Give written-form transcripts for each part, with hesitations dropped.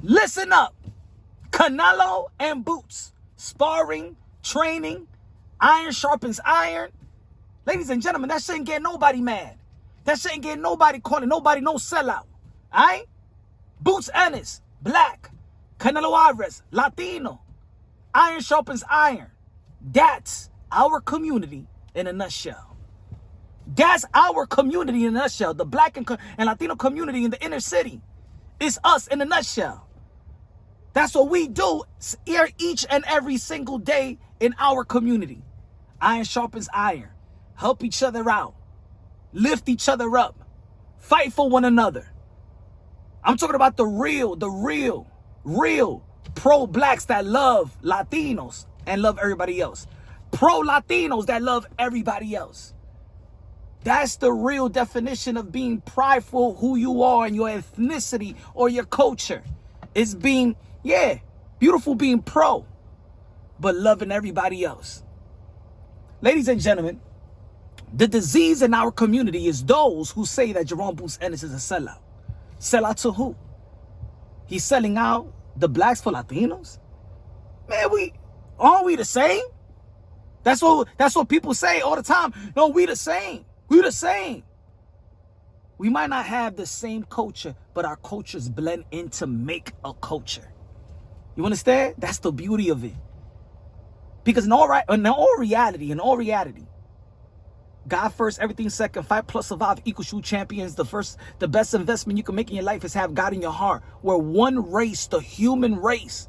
Listen up. Canelo and Boots. Sparring, training, iron sharpens iron. Ladies and gentlemen, that shouldn't get nobody mad. That shouldn't get nobody calling, nobody no sellout. Alright? Boots Ennis, black. Canelo Álvarez, Latino. Iron sharpens iron. That's our community in a nutshell. That's our community in a nutshell. The black and Latino community in the inner city. It's us in a nutshell. That's what we do here each and every single day in our community. Iron sharpens iron. Help each other out. Lift each other up. Fight for one another. I'm talking about the real pro-blacks that love Latinos and love everybody else. Pro-Latinos that love everybody else. That's the real definition of being prideful who you are and your ethnicity or your culture. It's being, beautiful being pro, but loving everybody else. Ladies and gentlemen, the disease in our community is those who say that Jaron Boots Ennis is a sellout. Sellout to who? He's selling out the blacks for Latinos? Man, aren't we the same? That's what people say all the time. No, we the same. We the same. We might not have the same culture, but our cultures blend in to make a culture. You understand? That's the beauty of it. Because in all reality, God first, everything second, fight plus survive equals true champions. The best investment you can make in your life is have God in your heart. We're one race, the human race.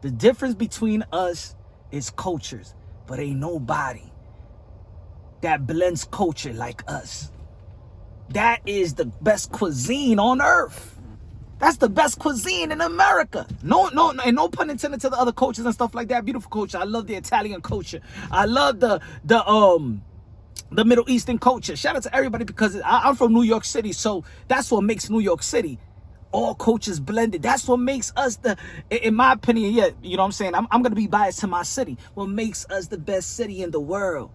The difference between us is cultures, but ain't nobody that blends culture like us. That is the best cuisine on earth. That's the best cuisine in America. No, and no pun intended to the other cultures and stuff like that. Beautiful culture. I love the Italian culture. I love the Middle Eastern culture. Shout out to everybody because I'm from New York City, so that's what makes New York City. All cultures blended. That's what makes us in my opinion, you know what I'm saying? I'm going to be biased to my city. What makes us the best city in the world?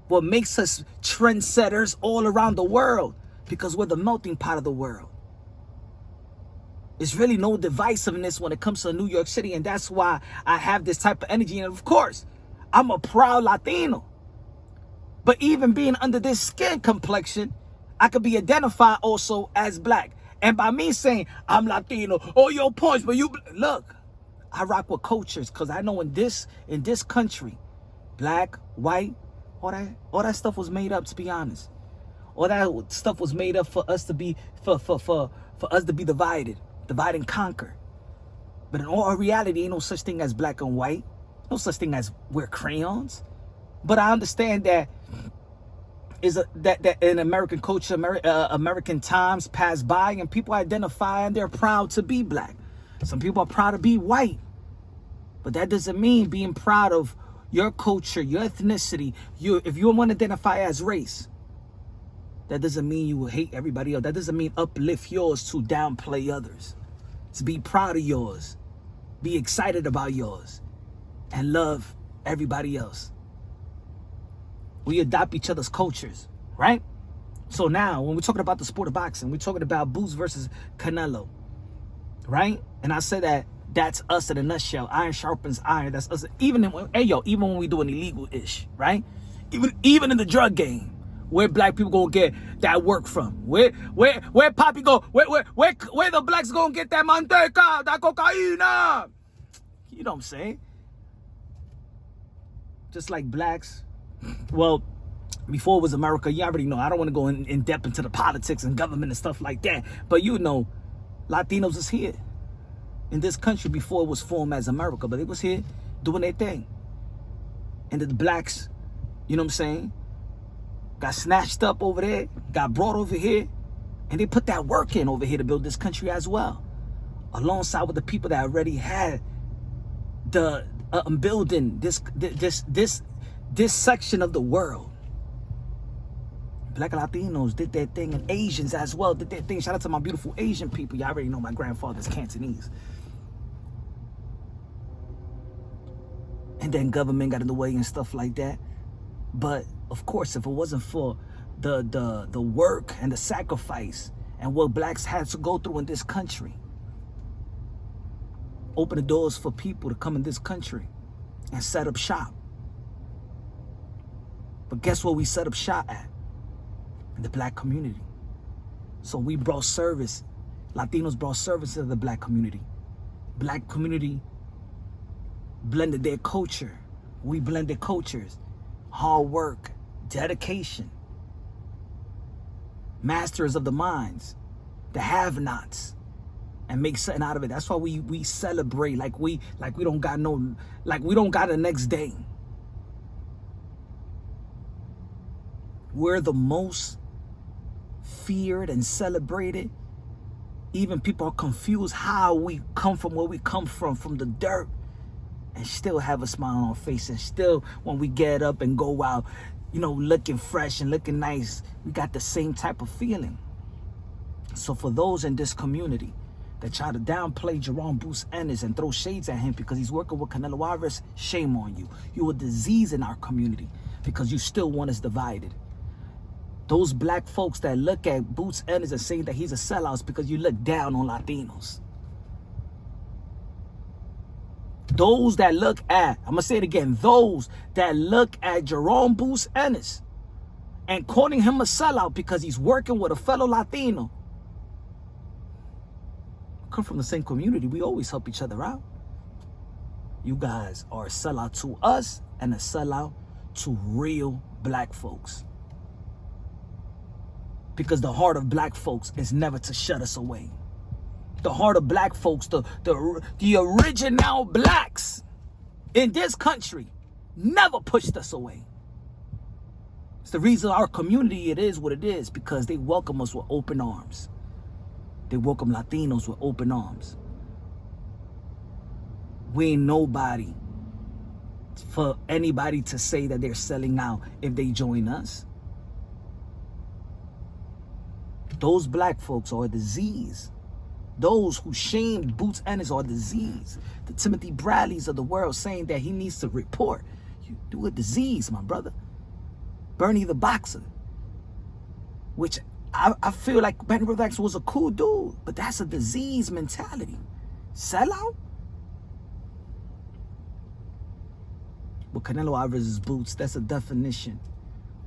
What makes us trendsetters all around the world? Because we're the melting pot of the world. There's really no divisiveness when it comes to New York City, and that's why I have this type of energy. And of course, I'm a proud Latino. But even being under this skin complexion, I could be identified also as black. And by me saying I'm Latino, your points, but you look, I rock with cultures because I know in this country, black, white, all that stuff was made up. To be honest, all that stuff was made up for us to be for us to be divide and conquer. But in all reality, ain't no such thing as black and white. No such thing as we're crayons. But I understand that that in American culture, American times pass by and people identify and they're proud to be black. Some people are proud to be white. But that doesn't mean being proud of your culture, your ethnicity. If you want to identify as race, that doesn't mean you will hate everybody else. That doesn't mean uplift yours to downplay others. To be proud of yours. Be excited about yours. And love everybody else. We adopt each other's cultures, right? So now, when we're talking about the sport of boxing, we're talking about Boots versus Canelo, right? And I say that that's us in a nutshell. Iron sharpens iron. That's us. Even when we do an illegal-ish, right? Even in the drug game, where black people gonna get that work from? Where Poppy go? Where the blacks gonna get that manteca, that cocaína? You know what I'm saying? Just like blacks. Well, before it was America, you already know. I don't want to go in depth into the politics and government and stuff like that. But you know, Latinos is here in this country before it was formed as America. But it was here doing their thing. And the blacks, you know what I'm saying, got snatched up over there, got brought over here. And they put that work in over here to build this country as well. Alongside with the people that already had the building this section of the world. Black Latinos did their thing, and Asians as well did their thing. Shout out to my beautiful Asian people. Y'all already know my grandfather's Cantonese. And then government got in the way and stuff like that. But of course, if it wasn't for the work and the sacrifice and what blacks had to go through in this country, open the doors for people to come in this country and set up shop. But guess what we set up shop at? In the black community. So we brought service. Latinos brought service to the black community. Black community blended their culture. We blended cultures. Hard work, dedication. Masters of the minds, the have-nots, and make something out of it. That's why we celebrate like we don't got the next day. We're the most feared and celebrated. Even people are confused how we come from where we come from the dirt, and still have a smile on our face, and still when we get up and go out, you know, looking fresh and looking nice, we got the same type of feeling. So for those in this community that try to downplay Jaron Boots Ennis and throw shades at him because he's working with Canelo Álvarez, shame on you. You're a disease in our community because you still want us divided. Those black folks that look at Boots Ennis and say that he's a sellout because you look down on Latinos. Those that look at, I'm going to say it again, those that look at Jaron Boots Ennis and calling him a sellout because he's working with a fellow Latino, come from the same community. We always help each other out. You guys are a sellout to us and a sellout to real black folks. Because the heart of black folks is never to shut us away. The heart of black folks, the original blacks in this country never pushed us away. It's the reason our community, it is what it is, because they welcome us with open arms. They welcome Latinos with open arms. We ain't nobody for anybody to say that they're selling out if they join us. Those black folks are a disease. Those who shamed Boots Ennis are a disease. The Timothy Bradleys of the world saying that he needs to report. You do a disease, my brother. Bernie the boxer, which I feel like Bernie the boxer was a cool dude, but that's a disease mentality. Sellout? But Canelo Álvarez's boots, that's a definition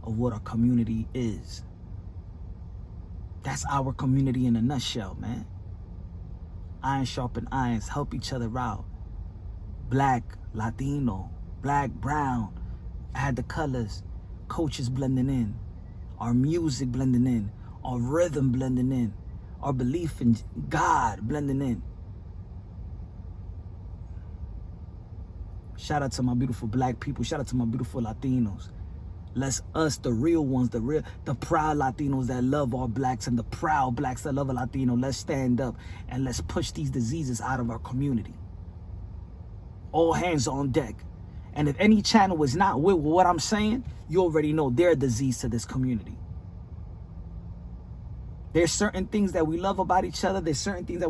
of what our community is. That's our community in a nutshell, man. Iron sharpen irons, help each other out. Black, Latino, black, brown, add the colors, coaches blending in, our music blending in, our rhythm blending in, our belief in God blending in. Shout out to my beautiful black people. Shout out to my beautiful Latinos. Let's us, the real ones, the proud Latinos that love our blacks and the proud blacks that love a Latino, let's stand up and let's push these diseases out of our community. All hands on deck. And if any channel is not with what I'm saying, you already know they're a disease to this community. There's certain things that we love about each other. There's certain things that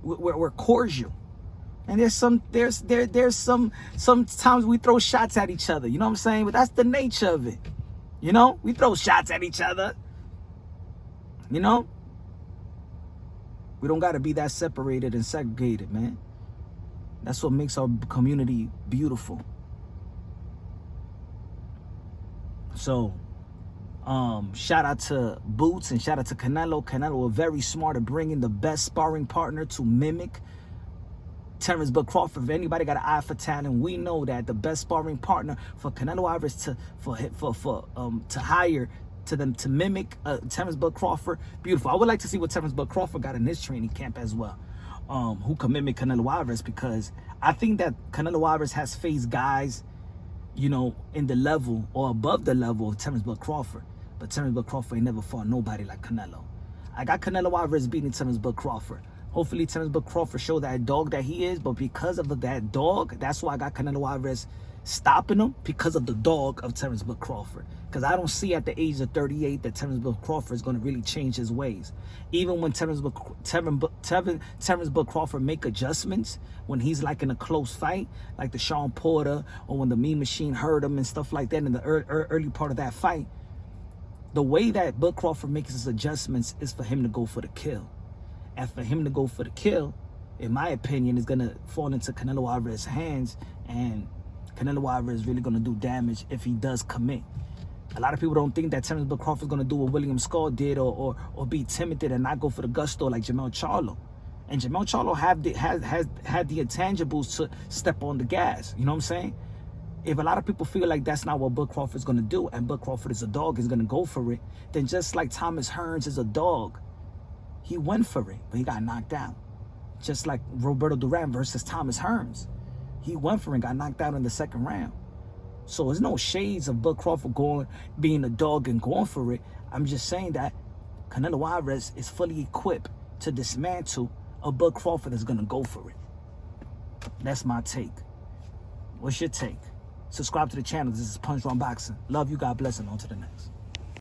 we're cordial. And there's some times we throw shots at each other. You know what I'm saying? But that's the nature of it. You know, we throw shots at each other. You know, we don't got to be that separated and segregated, man. That's what makes our community beautiful. So, shout out to Boots and shout out to Canelo. Canelo, a very smart at bringing the best sparring partner to mimic Terrence Bud Crawford. If anybody got an eye for talent, we know that the best sparring partner for Canelo Álvarez to hire to them to mimic Terrence Bud Crawford, beautiful. I would like to see what Terrence Bud Crawford got in his training camp as well. Who can mimic Canelo Álvarez, because I think that Canelo Álvarez has faced guys, you know, in the level or above the level of Terrence Bud Crawford, but Terrence Bud Crawford ain't never fought nobody like Canelo. I got Canelo Álvarez beating Terrence Bud Crawford. Hopefully Terrence Bud Crawford show that dog that he is, but because of that dog, that's why I got Canelo Álvarez stopping him, because of the dog of Terrence Bud Crawford. Because I don't see at the age of 38 that Terrence Bud Crawford is going to really change his ways. Even when Terrence Bud Crawford make adjustments, when he's like in a close fight, like the Sean Porter, or when the Mean Machine hurt him and stuff like that in the early part of that fight, the way that Bud Crawford makes his adjustments is for him to go for the kill. And for him to go for the kill, in my opinion, is going to fall into Canelo Álvarez's hands, and Canelo Álvarez is really going to do damage if he does commit. A lot of people don't think that Terence Bud Crawford is going to do what William Skull did, or be timid and not go for the gusto like Jermell Charlo. And Jermell Charlo has had the intangibles to step on the gas. You know what I'm saying? If a lot of people feel like that's not what Bud Crawford is going to do, and Bud Crawford is a dog, is going to go for it, then just like Thomas Hearns is a dog, he went for it, but he got knocked out. Just like Roberto Duran versus Thomas Hearns. He went for it and got knocked out in the second round. So there's no shades of Bud Crawford being a dog and going for it. I'm just saying that Canelo Álvarez is fully equipped to dismantle a Bud Crawford that's going to go for it. That's my take. What's your take? Subscribe to the channel. This is Punch Drunk Boxing. Love you. God bless, and on to the next.